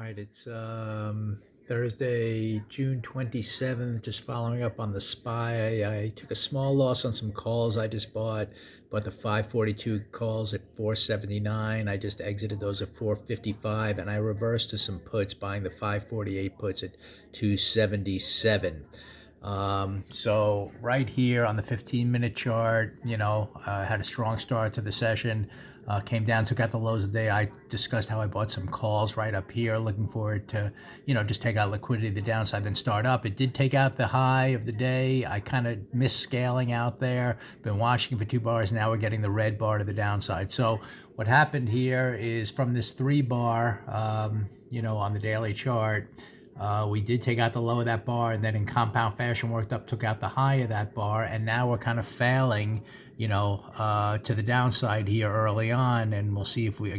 right, it's Thursday, June 27th, just following up on the SPY. I took a small loss on some calls I just bought the 542 calls at 479. I just exited those at 455, and I reversed to some puts, buying the 548 puts at 277. So right here on the 15-minute chart, had a strong start to the session. Came down, took out the lows of the day. I discussed how I bought some calls right up here, looking for it to, just take out liquidity to the downside, then start up. It did take out the high of the day. I kind of missed scaling out there. Been watching for 2 bars. Now we're getting the red bar to the downside. So what happened here is from this 3 bar, on the daily chart, we did take out the low of that bar, and then in compound fashion worked up, took out the high of that bar, and now we're kind of failing, to the downside here early on, and we'll see if we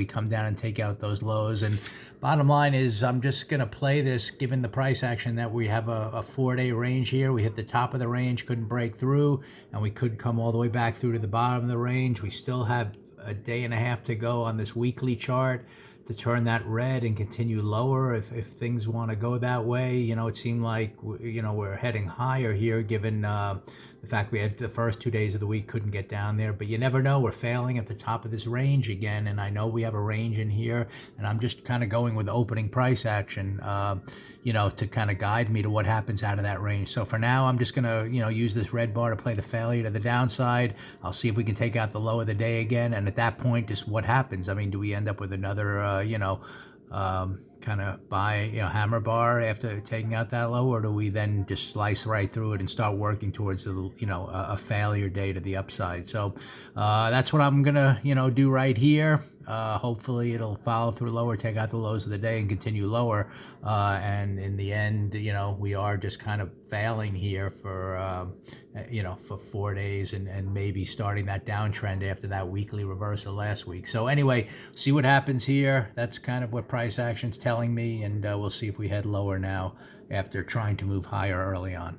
come down and take out those lows. And bottom line is, I'm just going to play this, given the price action, that we have a 4-day range here. We hit the top of the range, couldn't break through, and we could come all the way back through to the bottom of the range. We still have a day and a half to go on this weekly chart to turn that red and continue lower if things want to go that way. It seemed like we're heading higher here, given the fact we had the first 2 days of the week couldn't get down there. But you never know, we're failing at the top of this range again, and I know we have a range in here, and I'm just kind of going with opening price action to kind of guide me to what happens out of that range. So for now, I'm just gonna use this red bar to play the failure to the downside. I'll see if we can take out the low of the day again, and at that point, just what happens. I mean, do we end up with another kind of buy hammer bar after taking out that low, or do we then just slice right through it and start working towards a failure day to the upside? So that's what I'm gonna do right here. Hopefully it'll follow through lower, take out the lows of the day, and continue lower. And in the end, we are just kind of failing here for 4 days, and maybe starting that downtrend after that weekly reversal last week. So anyway, see what happens here. That's kind of what price action's telling me, and we'll see if we head lower now after trying to move higher early on.